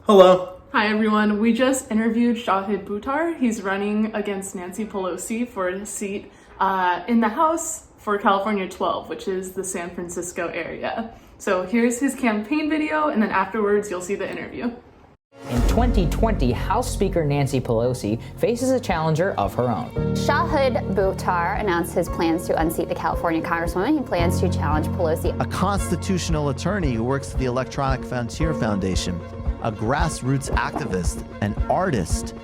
Hello. Hi everyone, we just interviewed Shahid Buttar. He's running against Nancy Pelosi for a seat in the House for California 12, which is the San Francisco area. So here's his campaign video, and then afterwards you'll see the interview. In 2020, House Speaker Nancy Pelosi faces a challenger of her own. Shahid Buttar announced his plans to unseat the California Congresswoman. He plans to challenge Pelosi. A constitutional attorney who works at the Electronic Frontier Foundation, a grassroots activist, an artist,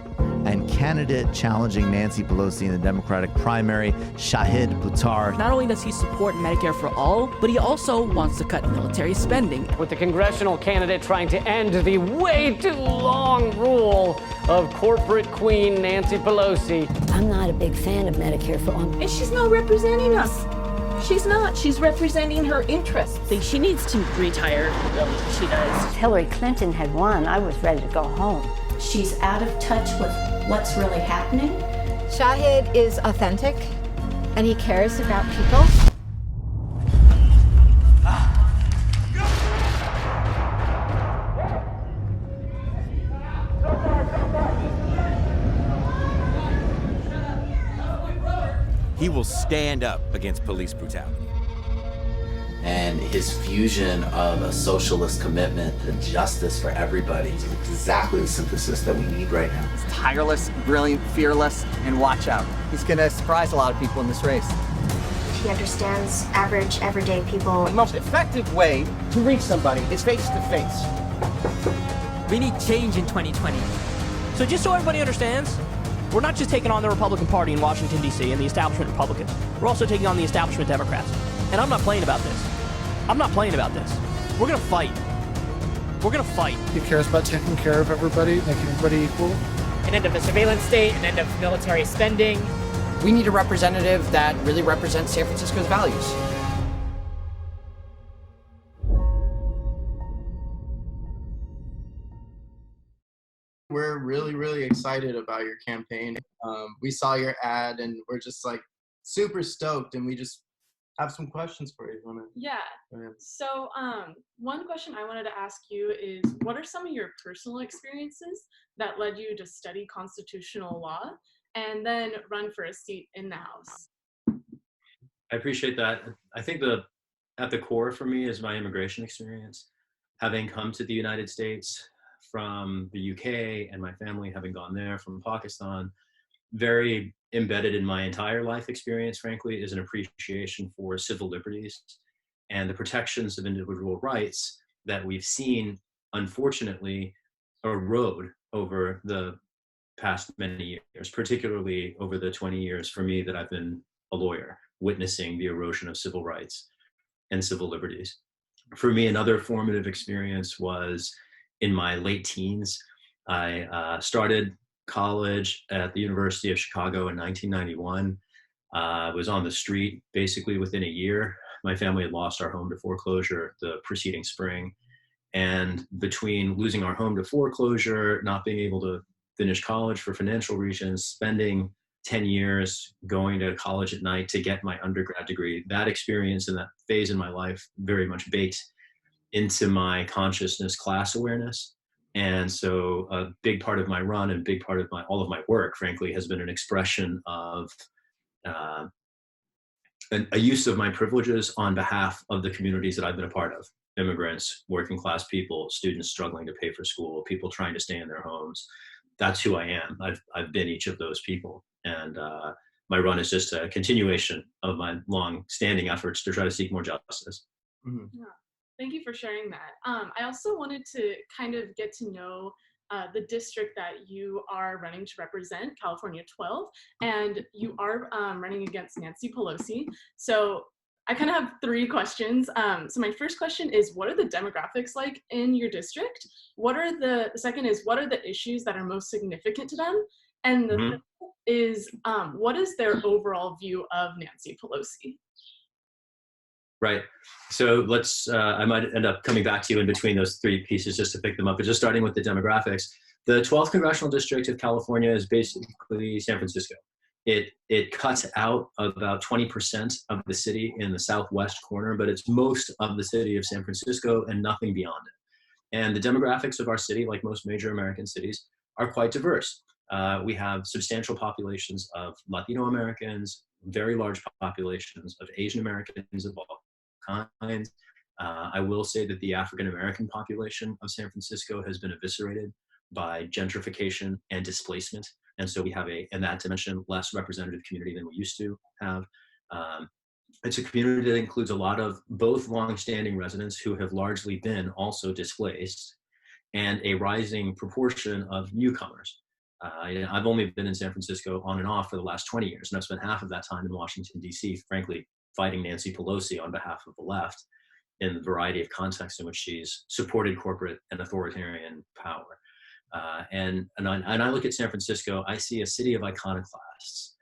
and candidate challenging Nancy Pelosi in the Democratic primary, Shahid Buttar. Not only does he support Medicare for all, but he also wants to cut military spending. With the congressional candidate trying to end the way too long rule of corporate queen Nancy Pelosi. I'm not a big fan of Medicare for all. And she's not representing us. She's not. She's representing her interests. She needs to retire. She does. Hillary Clinton had won. I was ready to go home. She's out of touch with what's really happening. Shahid is authentic, and he cares about people. He will stand up against police brutality. And his fusion of a socialist commitment to justice for everybody is exactly the synthesis that we need right now. He's tireless, brilliant, fearless, and watch out. He's gonna surprise a lot of people in this race. He understands average, everyday people. The most effective way to reach somebody is face to face. We need change in 2020. So just so everybody understands, we're not just taking on the Republican Party in Washington, D.C. and the establishment Republicans. We're also taking on the establishment Democrats. And I'm not playing about this. I'm not playing about this. We're gonna fight. We're gonna fight. He cares about taking care of everybody, making everybody equal. An end of the surveillance state, an end of military spending. We need a representative that really represents San Francisco's values. We're really excited about your campaign. We saw your ad and we're just like super stoked, and we just have some questions for you. Yeah. So one question I wanted to ask you is, what are some of your personal experiences that led you to study constitutional law and then run for a seat in the House? I appreciate that. I think at the core for me is my immigration experience. Having come to the United States from the UK and my family having gone there from Pakistan, very embedded in my entire life experience, frankly, is an appreciation for civil liberties and the protections of individual rights that we've seen, unfortunately, erode over the past many years, particularly over the 20 years for me that I've been a lawyer, witnessing the erosion of civil rights and civil liberties. For me, another formative experience was in my late teens. I started college at the University of Chicago in 1991. I was on the street basically within a year. My family had lost our home to foreclosure the preceding spring. And between losing our home to foreclosure, not being able to finish college for financial reasons, spending 10 years going to college at night to get my undergrad degree, that experience and that phase in my life very much baked into my consciousness class awareness. And so a big part of my run and big part of all of my work, frankly, has been an expression of a use of my privileges on behalf of the communities that I've been a part of. Immigrants, working class people, students struggling to pay for school, people trying to stay in their homes. That's who I am. I've been each of those people. And my run is just a continuation of my long-standing efforts to try to seek more justice. Mm-hmm. Yeah. Thank you for sharing that. I also wanted to kind of get to know the district that you are running to represent, California 12, and you are running against Nancy Pelosi. So I kind of have three questions. So my first question is, what are the demographics like in your district? The second is, what are the issues that are most significant to them? And the third is, what is their overall view of Nancy Pelosi? Right. So I might end up coming back to you in between those three pieces just to pick them up. But just starting with the demographics, the 12th Congressional District of California is basically San Francisco. It cuts out about 20% of the city in the southwest corner, but it's most of the city of San Francisco and nothing beyond it. And the demographics of our city, like most major American cities, are quite diverse. We have substantial populations of Latino Americans, very large populations of Asian Americans of all kinds. I will say that the African American population of San Francisco has been eviscerated by gentrification and displacement. And so we have in that dimension, less representative community than we used to have. It's a community that includes a lot of both longstanding residents who have largely been also displaced, and a rising proportion of newcomers. I've only been in San Francisco on and off for the last 20 years, and I've spent half of that time in Washington, D.C., frankly, fighting Nancy Pelosi on behalf of the left in the variety of contexts in which she's supported corporate and authoritarian power. And I look at San Francisco, I see a city of iconoclasts.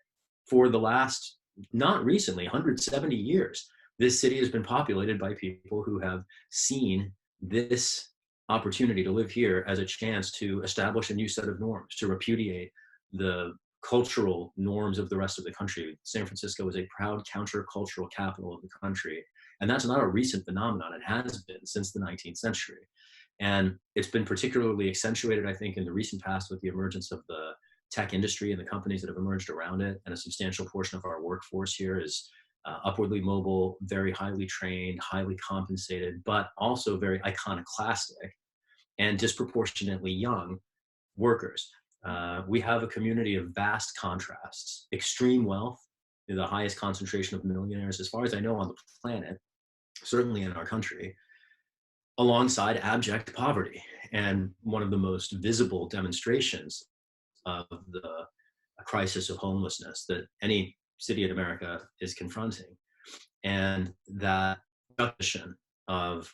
For the last, not recently, 170 years, this city has been populated by people who have seen this opportunity to live here as a chance to establish a new set of norms, to repudiate the cultural norms of the rest of the country. San Francisco is a proud countercultural capital of the country. And that's not a recent phenomenon. It has been since the 19th century. And it's been particularly accentuated, I think, in the recent past with the emergence of the tech industry and the companies that have emerged around it. And a substantial portion of our workforce here is upwardly mobile, very highly trained, highly compensated, but also very iconoclastic and disproportionately young workers. We have a community of vast contrasts, extreme wealth, the highest concentration of millionaires, as far as I know, on the planet, certainly in our country, alongside abject poverty. And one of the most visible demonstrations of the crisis of homelessness that any city in America is confronting. And that juxtaposition of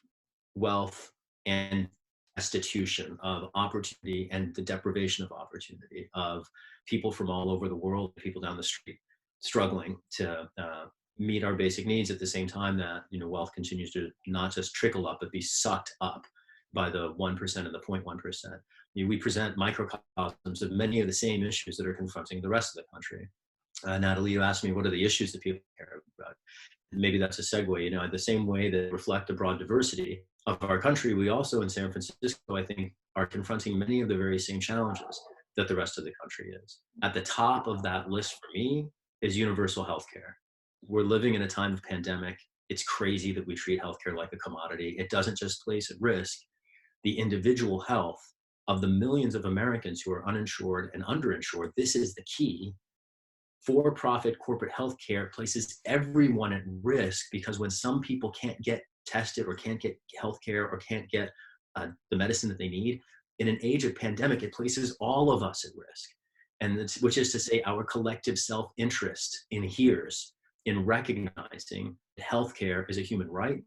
wealth and destitution, of opportunity and the deprivation of opportunity, of people from all over the world, people down the street struggling to meet our basic needs at the same time that wealth continues to not just trickle up, but be sucked up by the 1% and the 0.1%. We present microcosms of many of the same issues that are confronting the rest of the country. Natalie, you asked me, what are the issues that people care about? Maybe that's a segue. The same way that reflect the broad diversity of our country, we also in San Francisco, I think, are confronting many of the very same challenges that the rest of the country is. At the top of that list for me is universal health care. We're living in a time of pandemic. It's crazy that we treat healthcare like a commodity. It doesn't just place at risk the individual health of the millions of Americans who are uninsured and underinsured. This is the key. For-profit corporate healthcare places everyone at risk, because when some people can't get tested or can't get healthcare or can't get the medicine that they need, in an age of pandemic, it places all of us at risk. And which is to say, our collective self-interest inheres in recognizing that healthcare is a human right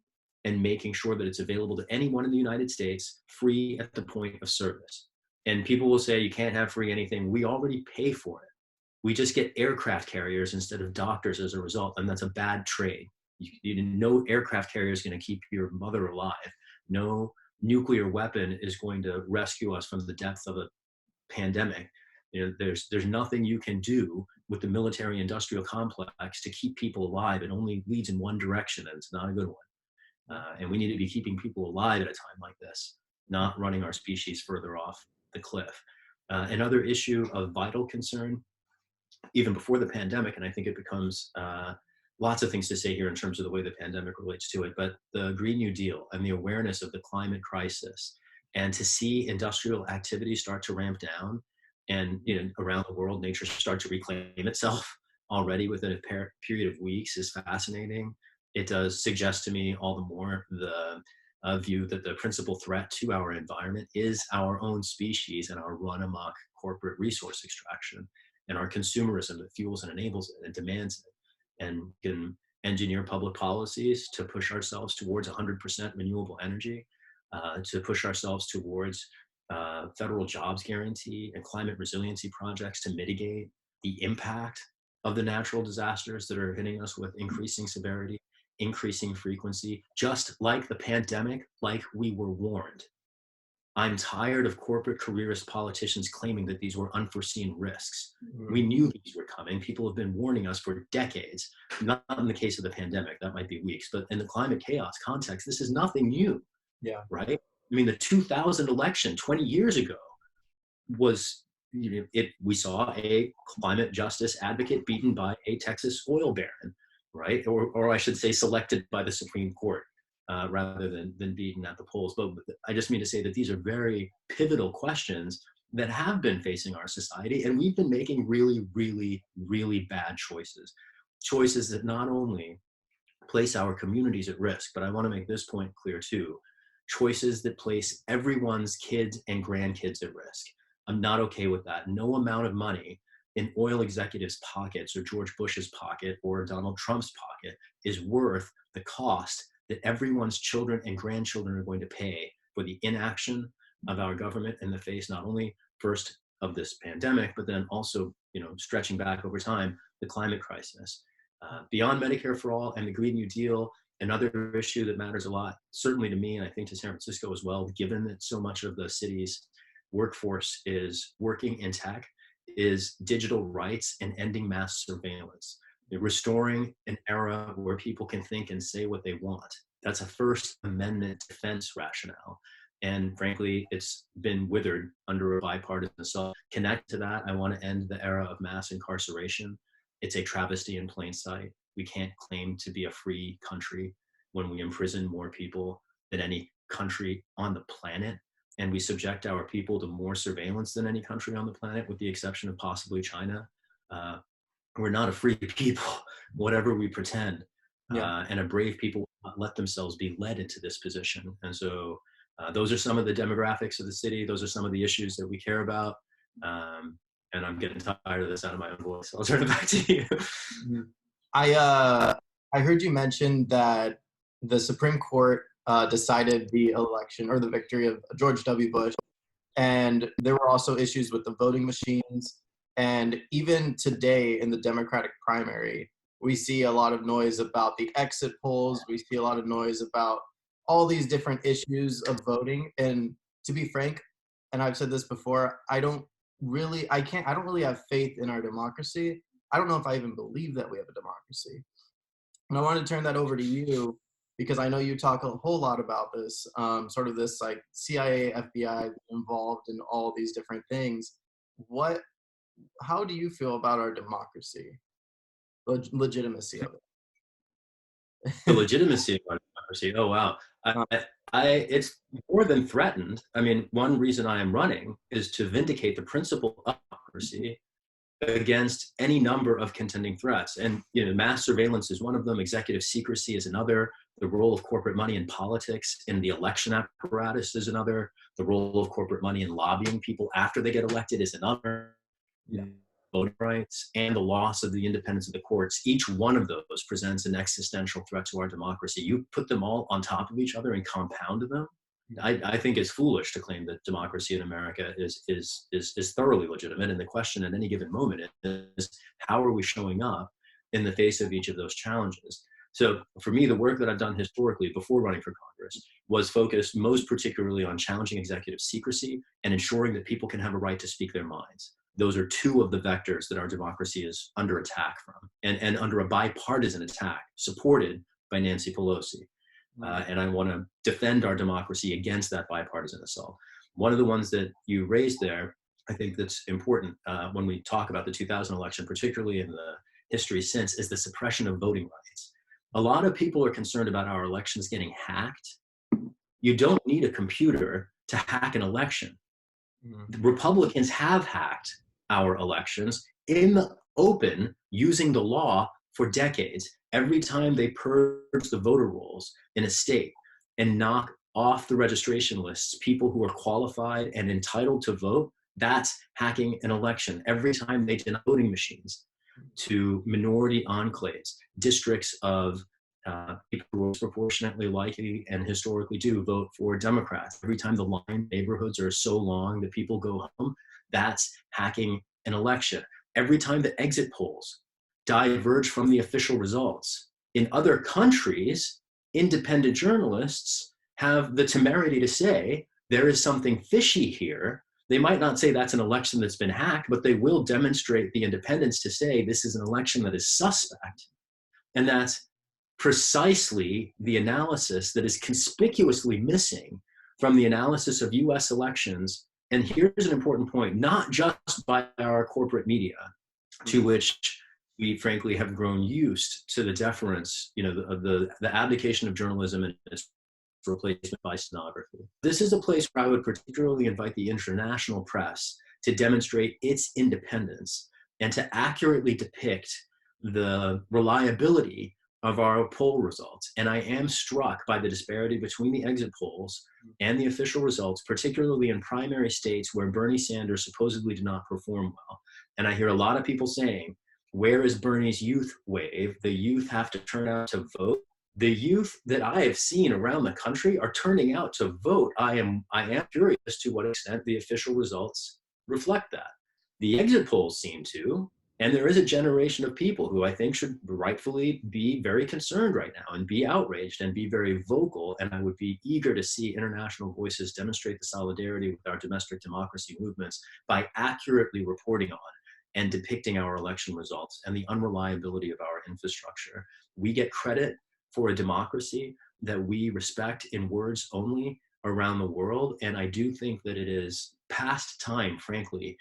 and making sure that it's available to anyone in the United States, free at the point of service. And people will say, you can't have free anything. We already pay for it. We just get aircraft carriers instead of doctors as a result, and that's a bad trade. No aircraft carrier is going to keep your mother alive. No nuclear weapon is going to rescue us from the depth of a pandemic. There's nothing you can do with the military-industrial complex to keep people alive. It only leads in one direction, and it's not a good one. And we need to be keeping people alive at a time like this, not running our species further off the cliff. Another issue of vital concern, even before the pandemic, and I think it becomes lots of things to say here in terms of the way the pandemic relates to it, but the Green New Deal and the awareness of the climate crisis, and to see industrial activity start to ramp down, and around the world, nature start to reclaim itself already within a period of weeks is fascinating. It does suggest to me all the more the view that the principal threat to our environment is our own species and our run amok corporate resource extraction and our consumerism that fuels and enables it and demands it. And can engineer public policies to push ourselves towards 100% renewable energy, to push ourselves towards federal jobs guarantee and climate resiliency projects to mitigate the impact of the natural disasters that are hitting us with increasing severity, increasing frequency, just like the pandemic, like we were warned. I'm tired of corporate careerist politicians claiming that these were unforeseen risks. We knew these were coming. People have been warning us for decades, not in the case of the pandemic, that might be weeks, but in the climate chaos context, this is nothing new, right? I mean, the 2000 election 20 years ago was, we saw a climate justice advocate beaten by a Texas oil baron, right? Or I should say selected by the Supreme Court rather than beaten at the polls. But I just mean to say that these are very pivotal questions that have been facing our society, and we've been making really, really, really bad choices that not only place our communities at risk, but I want to make this point clear too, choices that place everyone's kids and grandkids at risk. I'm not okay with that. No amount of money in oil executives' pockets or George Bush's pocket or Donald Trump's pocket is worth the cost that everyone's children and grandchildren are going to pay for the inaction of our government in the face, not only first of this pandemic, but then also, stretching back over time, the climate crisis. Beyond Medicare for All and the Green New Deal, another issue that matters a lot, certainly to me, and I think to San Francisco as well, given that so much of the city's workforce is working in tech, is digital rights and ending mass surveillance. Restoring an era where people can think and say what they want. That's a First Amendment defense rationale. And frankly, it's been withered under a bipartisan assault. Connect to that, I want to end the era of mass incarceration. It's a travesty in plain sight. We can't claim to be a free country when we imprison more people than any country on the planet. And we subject our people to more surveillance than any country on the planet, with the exception of possibly China. We're not a free people, whatever we pretend. And a brave people will not let themselves be led into this position. And so those are some of the demographics of the city. Those are some of the issues that we care about. And I'm getting tired of this out of my own voice. I'll turn it back to you. I heard you mention that the Supreme Court decided the election or the victory of George W. Bush. And there were also issues with the voting machines. And even today in the Democratic primary, we see a lot of noise about the exit polls. We see a lot of noise about all these different issues of voting. And to be frank, and I've said this before, I don't really have faith in our democracy. I don't know if I even believe that we have a democracy. And I want to turn that over to you, because I know you talk a whole lot about this, sort of this like CIA, FBI involved in all these different things. How do you feel about our democracy, legitimacy of it? The legitimacy of our democracy. Oh, wow. It's more than threatened. I mean, one reason I am running is to vindicate the principle of democracy against any number of contending threats. And mass surveillance is one of them. Executive secrecy is another. The role of corporate money in politics in the election apparatus is another. The role of corporate money in lobbying people after they get elected is another. Voting rights and the loss of the independence of the courts. Each one of those presents an existential threat to our democracy. You put them all on top of each other and compound them. I think it's foolish to claim that democracy in America is thoroughly legitimate. And the question at any given moment is, how are we showing up in the face of each of those challenges? So for me, the work that I've done historically before running for Congress was focused most particularly on challenging executive secrecy and ensuring that people can have a right to speak their minds. Those are two of the vectors that our democracy is under attack from, and under a bipartisan attack supported by Nancy Pelosi. And I want to defend our democracy against that bipartisan assault. One of the ones that you raised there, I think that's important when we talk about the 2000 election, particularly in the history since, is the suppression of voting rights. A lot of people are concerned about our elections getting hacked. You don't need a computer to hack an election. Republicans have hacked our elections in the open using the law for decades. Every time they purge the voter rolls in a state and knock off the registration lists people who are qualified and entitled to vote, that's hacking an election. Every time they deny voting machines to minority enclaves, districts of people who are disproportionately likely and historically do vote for Democrats. Every time the line neighborhoods are so long that people go home, that's hacking an election. Every time the exit polls diverge from the official results. In other countries, independent journalists have the temerity to say there is something fishy here. They might not say that's an election that's been hacked, but they will demonstrate the independence to say this is an election that is suspect. And that's precisely the analysis that is conspicuously missing from the analysis of US elections, and here's an important point, not just by our corporate media, to which we frankly have grown used to the deference, the abdication of journalism and its replacement by stenography. This is a place where I would particularly invite the international press to demonstrate its independence and to accurately depict the reliability of our poll results. And I am struck by the disparity between the exit polls and the official results, particularly in primary states where Bernie Sanders supposedly did not perform well. And I hear a lot of people saying, where is Bernie's youth wave? The youth have to turn out to vote. The youth that I have seen around the country are turning out to vote. I am curious to what extent the official results reflect that. The exit polls seem to, and there is a generation of people who I think should rightfully be very concerned right now and be outraged and be very vocal. And I would be eager to see international voices demonstrate the solidarity with our domestic democracy movements by accurately reporting on and depicting our election results and the unreliability of our infrastructure. We get credit for a democracy that we respect in words only around the world. And I do think that it is past time, frankly,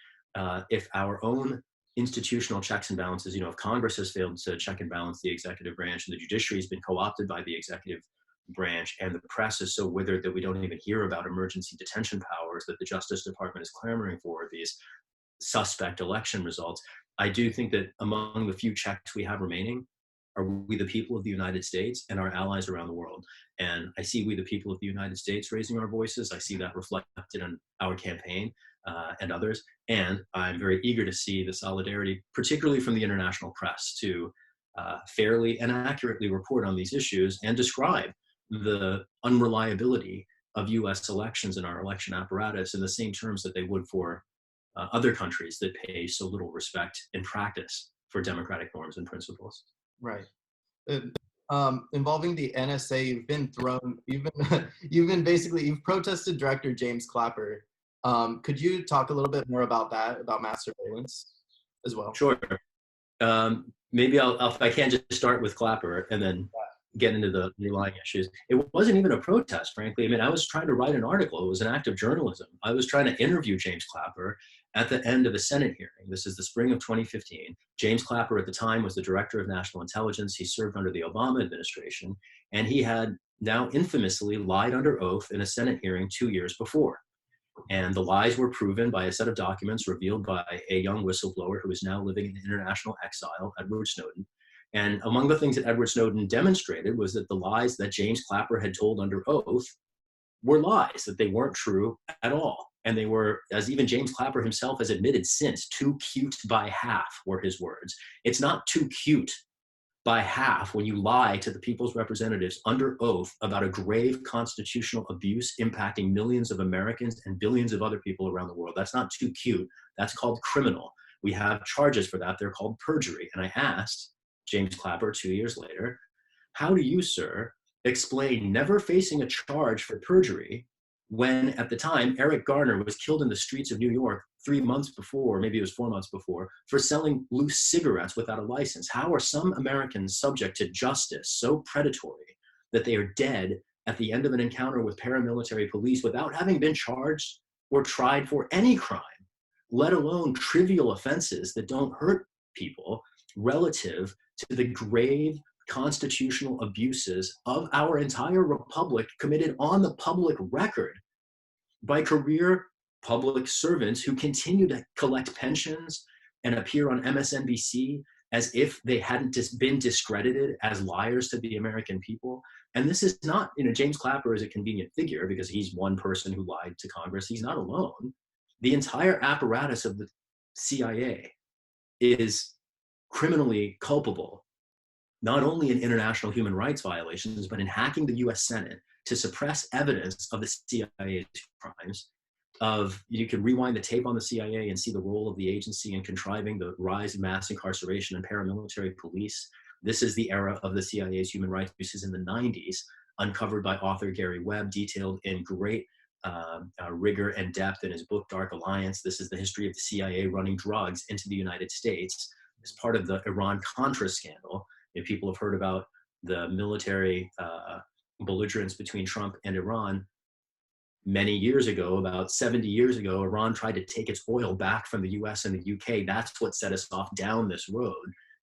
if our own institutional checks and balances, if Congress has failed to check and balance the executive branch and the judiciary has been co-opted by the executive branch and the press is so withered that we don't even hear about emergency detention powers that the Justice Department is clamoring for, these suspect election results, I do think that among the few checks we have remaining are we the people of the United States and our allies around the world. And I see we the people of the United States raising our voices. I see that reflected in our campaign and others. And I'm very eager to see the solidarity, particularly from the international press, to fairly and accurately report on these issues and describe the unreliability of US elections and our election apparatus in the same terms that they would for other countries that pay so little respect in practice for democratic norms and principles. Right. Involving the NSA, you've protested Director James Clapper. Could you talk a little bit more about that, about mass surveillance as well? Sure. Maybe if I can just start with Clapper and then get into the underlying issues. It wasn't even a protest, frankly. I mean, I was trying to write an article. It was an act of journalism. I was trying to interview James Clapper at the end of a Senate hearing. This is the spring of 2015. James Clapper at the time was the director of national intelligence. He served under the Obama administration, and he had now infamously lied under oath in a Senate hearing 2 years before. And the lies were proven by a set of documents revealed by a young whistleblower who is now living in international exile, Edward Snowden. And among the things that Edward Snowden demonstrated was that the lies that James Clapper had told under oath were lies, that they weren't true at all. And they were, as even James Clapper himself has admitted since, too cute by half were his words. It's not too cute by half when you lie to the people's representatives under oath about a grave constitutional abuse impacting millions of Americans and billions of other people around the world. That's not too cute. That's called criminal. We have charges for that. They're called perjury. And I asked James Clapper 2 years later, how do you, sir, explain never facing a charge for perjury when at the time Eric Garner was killed in the streets of New York 3 months before, maybe it was 4 months before, for selling loose cigarettes without a license? How are some Americans subject to justice so predatory that they are dead at the end of an encounter with paramilitary police without having been charged or tried for any crime, let alone trivial offenses that don't hurt people, relative to the grave constitutional abuses of our entire republic committed on the public record by career public servants who continue to collect pensions and appear on MSNBC as if they hadn't been discredited as liars to the American people. And this is not, James Clapper is a convenient figure because he's one person who lied to Congress. He's not alone. The entire apparatus of the CIA is criminally culpable, not only in international human rights violations, but in hacking the US Senate to suppress evidence of the CIA's crimes. You can rewind the tape on the CIA and see the role of the agency in contriving the rise of mass incarceration and paramilitary police. This is the era of the CIA's human rights abuses in the 90s, uncovered by author Gary Webb, detailed in great rigor and depth in his book, Dark Alliance. This is the history of the CIA running drugs into the United States as part of the Iran-Contra scandal. People have heard about the military belligerence between Trump and Iran. many years ago, about 70 years ago, Iran tried to take its oil back from the US and the UK. That's what set us off down this road.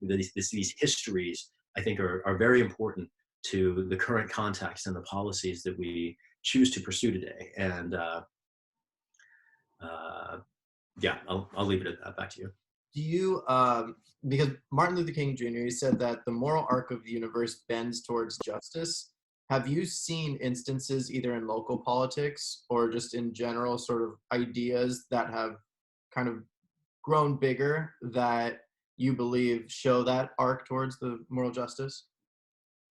These histories, I think, are very important to the current context and the policies that we choose to pursue today. And yeah, I'll leave it at that. Back to you. Do you, because Martin Luther King Jr., he said that the moral arc of the universe bends towards justice. Have you seen instances either in local politics or just in general sort of ideas that have kind of grown bigger that you believe show that arc towards the moral justice?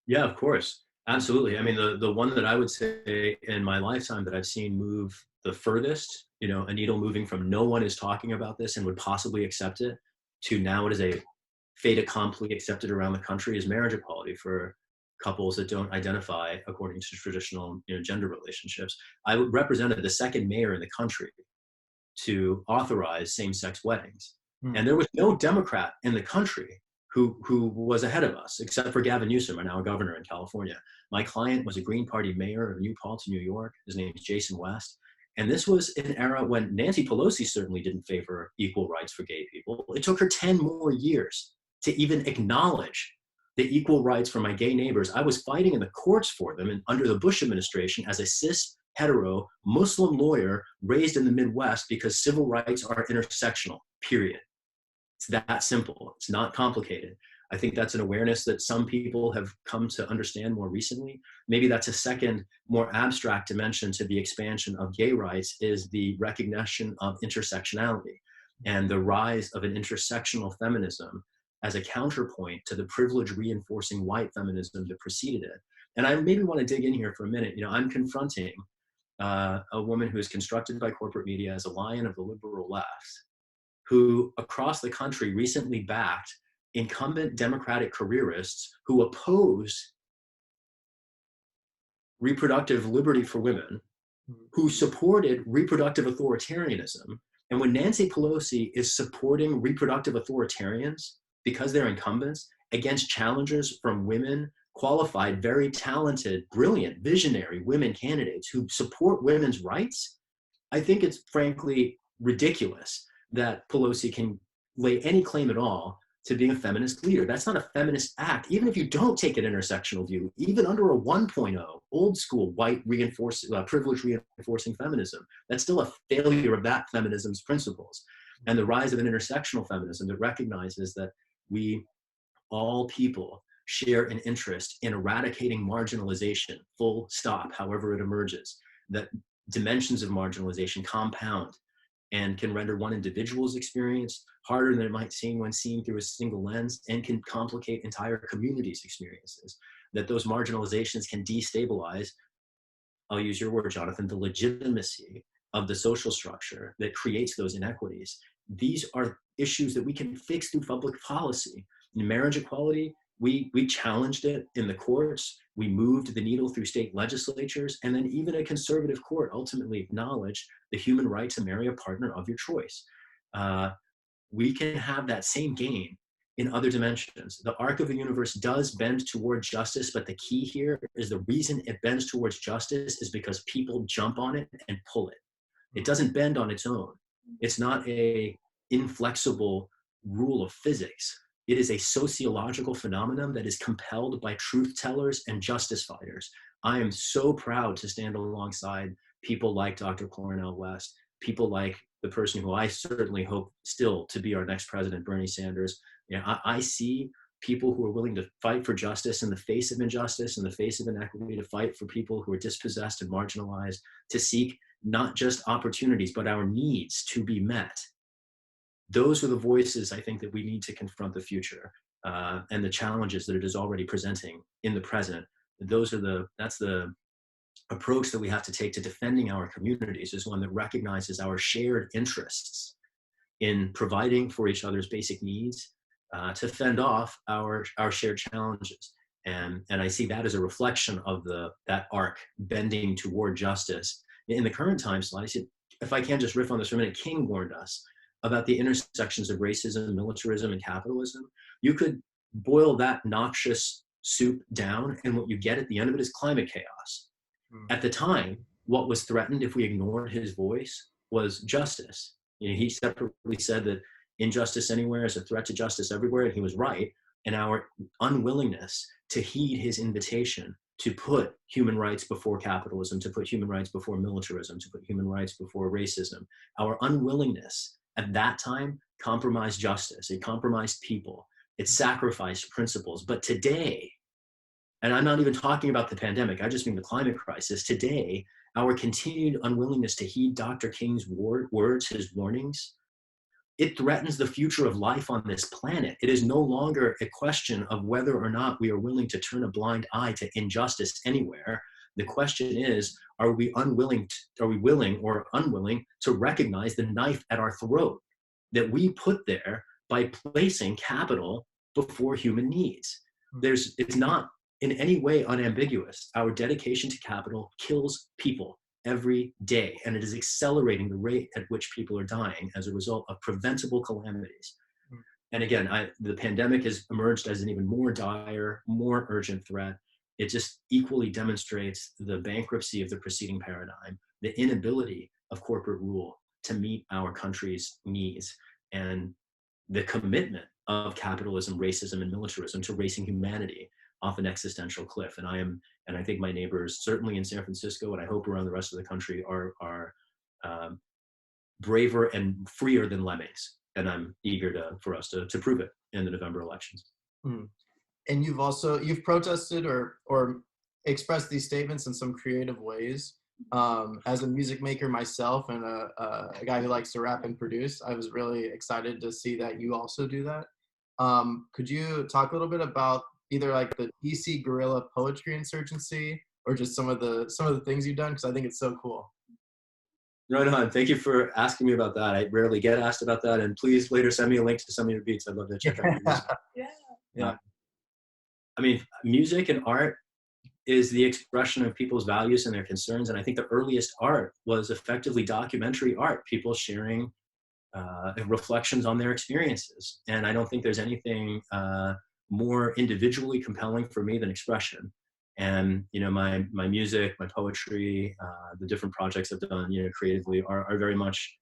Yeah, of course. Absolutely. I mean, the one that I would say in my lifetime that I've seen move the furthest, you know, a needle moving from no one is talking about this and would possibly accept it to now it is a fait accompli accepted around the country is marriage equality for couples that don't identify according to traditional, you know, gender relationships. I represented the second mayor in the country to authorize same-sex weddings. And there was no Democrat in the country who was ahead of us, except for Gavin Newsom, our now governor in California. My client was a Green Party mayor of New Paltz, New York. His name is Jason West. And this was an era when Nancy Pelosi certainly didn't favor equal rights for gay people. It took her 10 more years to even acknowledge the equal rights for my gay neighbors. I was fighting in the courts for them and under the Bush administration as a cis, hetero, Muslim lawyer raised in the Midwest because civil rights are intersectional, period. It's that simple. It's not complicated. I think that's an awareness that some people have come to understand more recently. Maybe that's a second, more abstract dimension to the expansion of gay rights is the recognition of intersectionality and the rise of an intersectional feminism as a counterpoint to the privilege reinforcing white feminism that preceded it. And I maybe want to dig in here for a minute. You know, I'm confronting a woman who is constructed by corporate media as a lion of the liberal left, who across the country recently backed incumbent Democratic careerists who oppose reproductive liberty for women, who supported reproductive authoritarianism. And when Nancy Pelosi is supporting reproductive authoritarians because they're incumbents against challengers from women, qualified, very talented, brilliant, visionary women candidates who support women's rights, I think it's frankly ridiculous that Pelosi can lay any claim at all to being a feminist leader. That's not a feminist act. Even if you don't take an intersectional view, even under a 1.0, old school white privilege reinforcing feminism, that's still a failure of that feminism's principles. And the rise of an intersectional feminism that recognizes that we, all people, share an interest in eradicating marginalization, full stop, however it emerges, that dimensions of marginalization compound and can render one individual's experience harder than it might seem when seen through a single lens, and can complicate entire communities' experiences. That those marginalizations can destabilize, I'll use your word, Jonathan, the legitimacy of the social structure that creates those inequities. These are issues that we can fix through public policy. In marriage equality, we challenged it in the courts. We moved the needle through state legislatures, and then even a conservative court ultimately acknowledged the human right to marry a partner of your choice. We can have that same gain in other dimensions. The arc of the universe does bend toward justice, but the key here is the reason it bends towards justice is because people jump on it and pull it. It doesn't bend on its own. It's not a inflexible rule of physics. It is a sociological phenomenon that is compelled by truth tellers and justice fighters. I am so proud to stand alongside people like Dr. Cornel West, people like the person who I certainly hope still to be our next president, Bernie Sanders. You know, I see people who are willing to fight for justice in the face of injustice, in the face of inequity, to fight for people who are dispossessed and marginalized, to seek not just opportunities, but our needs to be met. Those are the voices I think that we need to confront the future and the challenges that it is already presenting in the present. That's the approach that we have to take to defending our communities, is one that recognizes our shared interests in providing for each other's basic needs to fend off our shared challenges. And I see that as a reflection of that arc bending toward justice. In the current time slide, if I can just riff on this for a minute, King warned us about the intersections of racism, militarism, and capitalism. You could boil that noxious soup down, and what you get at the end of it is climate chaos. At the time, what was threatened if we ignored his voice was justice. He separately said that injustice anywhere is a threat to justice everywhere, and he was right. And our unwillingness to heed his invitation to put human rights before capitalism, to put human rights before militarism, to put human rights before racism, our unwillingness at that time compromised justice. It compromised people. It sacrificed principles. But today, and I'm not even talking about the pandemic, I just mean the climate crisis. Today, our continued unwillingness to heed Dr. King's words, his warnings, it threatens the future of life on this planet. It is no longer a question of whether or not we are willing to turn a blind eye to injustice anywhere. The question is, are we willing or unwilling to recognize the knife at our throat that we put there by placing capital before human needs? It's not in any way unambiguous. Our dedication to capital kills people every day, and it is accelerating the rate at which people are dying as a result of preventable calamities. And again, the pandemic has emerged as an even more dire, more urgent threat. It just equally demonstrates the bankruptcy of the preceding paradigm, the inability of corporate rule to meet our country's needs, and the commitment of capitalism, racism, and militarism to racing humanity off an existential cliff. And I think my neighbors, certainly in San Francisco, and I hope around the rest of the country, are braver and freer than lemmings. And I'm eager for us to prove it in the November elections. And you've protested or expressed these statements in some creative ways. As a music maker myself and a guy who likes to rap and produce, I was really excited to see that you also do that. Could you talk a little bit about either like the DC guerrilla poetry insurgency or just some of the things you've done? Because I think it's so cool. Right on. Thank you for asking me about that. I rarely get asked about that. And please later send me a link to some of your beats. I'd love to check out your music. Yeah. I mean, music and art is the expression of people's values and their concerns. And I think the earliest art was effectively documentary art, people sharing reflections on their experiences. And I don't think there's anything more individually compelling for me than expression. And my music, my poetry, the different projects I've done creatively are very much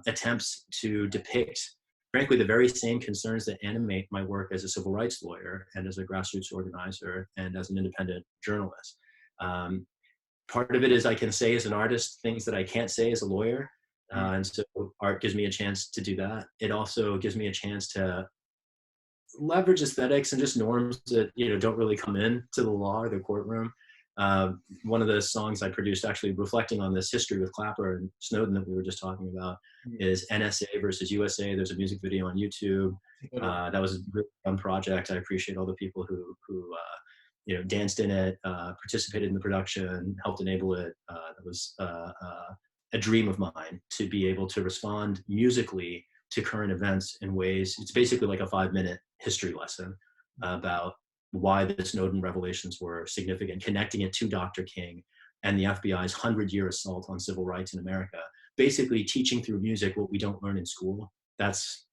attempts to depict, frankly, the very same concerns that animate my work as a civil rights lawyer and as a grassroots organizer and as an independent journalist. Part of it is I can say as an artist things that I can't say as a lawyer. And so art gives me a chance to do that. It also gives me a chance to leverage aesthetics and just norms that don't really come in to the law or the courtroom. One of the songs I produced, actually reflecting on this history with Clapper and Snowden that we were just talking about, is NSA versus USA. There's a music video on YouTube. That was a really fun project. I appreciate all the people who danced in it, participated in the production, helped enable it. It was a dream of mine to be able to respond musically to current events in ways. It's basically like a 5-minute history lesson about why the Snowden revelations were significant, connecting it to Dr. King and the FBI's 100-year assault on civil rights in America, basically teaching through music what we don't learn in school. That's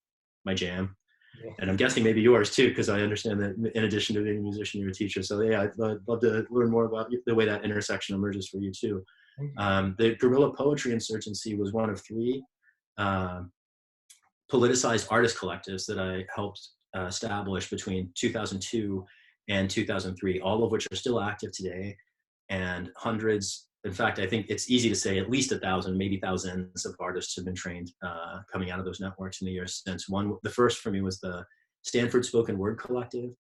my jam. Yeah. And I'm guessing maybe yours too, because I understand that in addition to being a musician, you're a teacher. So yeah, I'd love to learn more about the way that intersection emerges for you too. The guerrilla poetry insurgency was one of 3 politicized artist collectives that I helped establish between 2002 and 2003, all of which are still active today, and hundreds. In fact, I think it's easy to say at least 1,000, maybe thousands of artists have been trained coming out of those networks in the years since. The first for me was the Stanford Spoken Word Collective.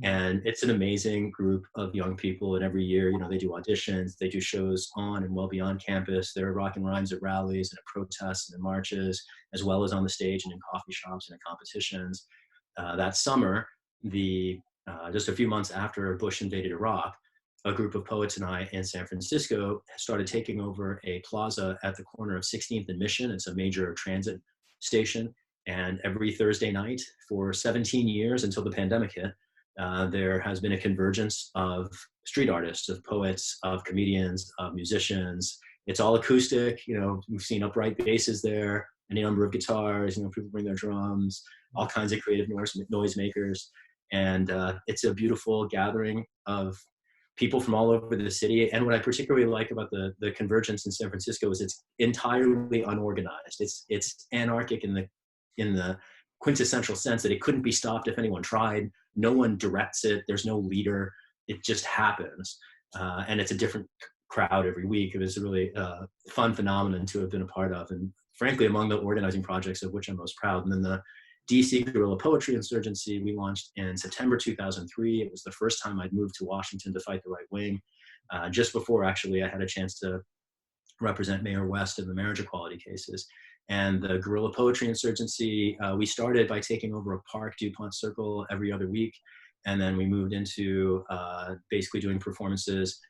And it's an amazing group of young people. And every year, they do auditions, they do shows on and well beyond campus. They're rocking rhymes at rallies and at protests and in marches, as well as on the stage and in coffee shops and in competitions. That summer, just a few months after Bush invaded Iraq, a group of poets and I in San Francisco started taking over a plaza at the corner of 16th and Mission. It's a major transit station. And every Thursday night for 17 years until the pandemic hit, there has been a convergence of street artists, of poets, of comedians, of musicians. It's all acoustic. We've seen upright basses there, any number of guitars, people bring their drums, all kinds of creative noise makers. And it's a beautiful gathering of people from all over the city. And what I particularly like about the convergence in San Francisco is it's entirely unorganized. It's anarchic in the quintessential sense that it couldn't be stopped if anyone tried. No one directs it. There's no leader. It just happens. And it's a different crowd every week. It was a really fun phenomenon to have been a part of. And frankly, among the organizing projects of which I'm most proud. And then the DC Guerrilla Poetry Insurgency we launched in September 2003. It was the first time I'd moved to Washington to fight the right wing. Just before, actually, I had a chance to represent Mayor West in the marriage equality cases. And the Guerrilla Poetry Insurgency, we started by taking over a park, DuPont Circle, every other week. And then we moved into basically doing performances,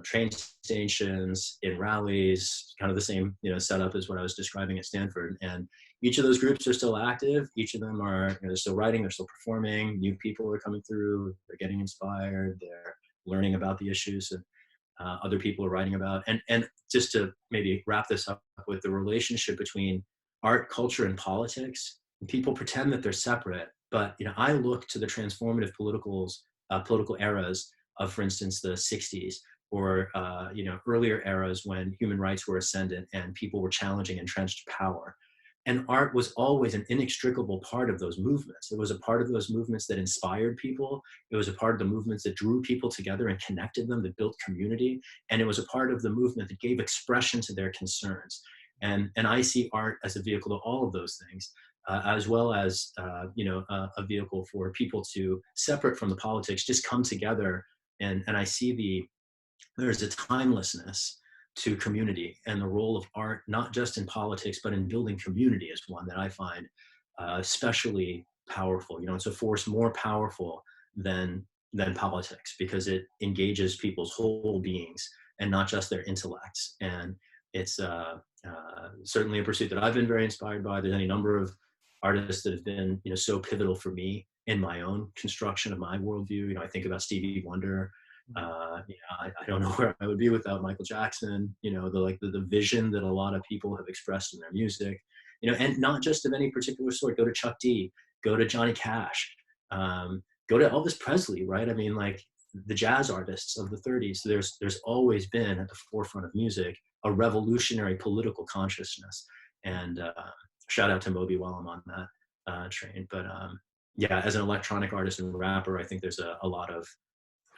train stations, in rallies, kind of the same setup as what I was describing at Stanford. And each of those groups are still active. Each of them are, they're still writing, they're still performing. New people are coming through, they're getting inspired, they're learning about the issues that other people are writing about. And just to maybe wrap this up with the relationship between art, culture, and politics, people pretend that they're separate, but I look to the transformative political eras of, for instance, the 60s, or earlier eras when human rights were ascendant and people were challenging entrenched power. And art was always an inextricable part of those movements. It was a part of those movements that inspired people. It was a part of the movements that drew people together and connected them, that built community. And it was a part of the movement that gave expression to their concerns. And I see art as a vehicle to all of those things, as well as a vehicle for people to, separate from the politics, just come together. And I see there's a timelessness to community, and the role of art, not just in politics, but in building community, is one that I find especially powerful. It's a force more powerful than politics, because it engages people's whole beings and not just their intellects. And it's certainly a pursuit that I've been very inspired by. There's any number of artists that have been so pivotal for me in my own construction of my worldview. I think about Stevie Wonder. I don't know where I would be without Michael Jackson. The vision that a lot of people have expressed in their music, and not just of any particular sort. Go to Chuck D, go to Johnny Cash, go to Elvis Presley, right? I mean, like the jazz artists of the 30s. There's always been at the forefront of music a revolutionary political consciousness. And shout out to Moby while I'm on that train. But yeah, as an electronic artist and rapper, I think there's a lot of,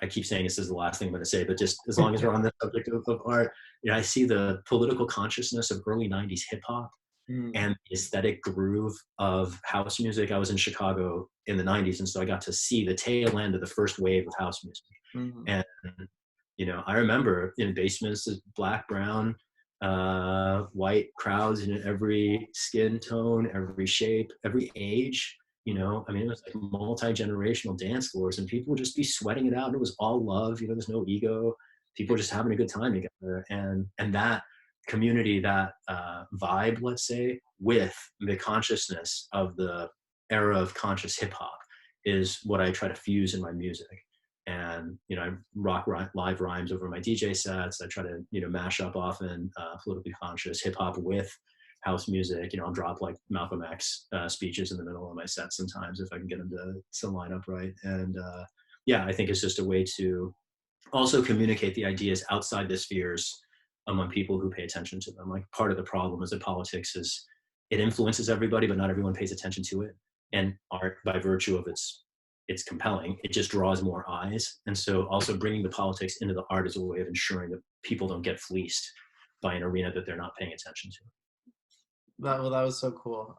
I keep saying this is the last thing I'm going to say, but just as long as we're on the subject of art, I see the political consciousness of early 90s hip hop and the aesthetic groove of house music. I was in Chicago in the 90s, and so I got to see the tail end of the first wave of house music. And, I remember in basements, black, brown, white crowds in every skin tone, every shape, every age. It was like multi-generational dance floors, and people would just be sweating it out. And it was all love. There's no ego. People were just having a good time together. And that community, that vibe, let's say, with the consciousness of the era of conscious hip hop is what I try to fuse in my music. And, I rock live rhymes over my DJ sets. I try to, mash up often politically conscious hip hop with house music. I'll drop like Malcolm X speeches in the middle of my set sometimes if I can get them to line up right. And yeah, I think it's just a way to also communicate the ideas outside the spheres among people who pay attention to them. Like, part of the problem is that politics it influences everybody, but not everyone pays attention to it. And art, by virtue of its compelling, it just draws more eyes. And so also bringing the politics into the art is a way of ensuring that people don't get fleeced by an arena that they're not paying attention to. That was so cool.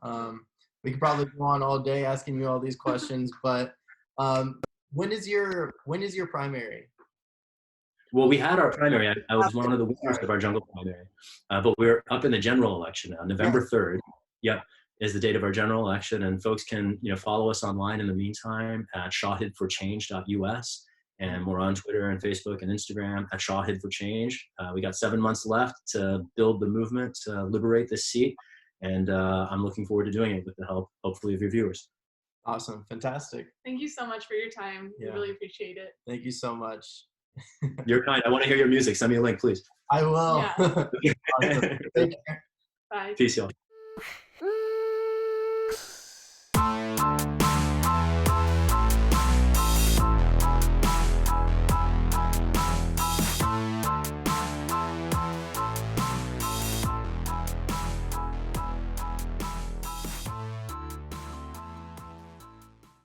We could probably go on all day asking you all these questions, but when is your primary? Well, we had our primary. I was one of the winners of our jungle primary, but we're up in the general election now. November 3rd, yep, is the date of our general election, and folks can follow us online in the meantime at shahidforchange.us, and we're on Twitter and Facebook and Instagram at Shahid for Change. We got 7 months left to build the movement to liberate this seat. And I'm looking forward to doing it with the help, hopefully, of your viewers. Awesome. Fantastic. Thank you so much for your time. We really appreciate it. Thank you so much. You're kind. I want to hear your music. Send me a link, please. I will. Yeah. Awesome. Take care. Bye. Peace, y'all.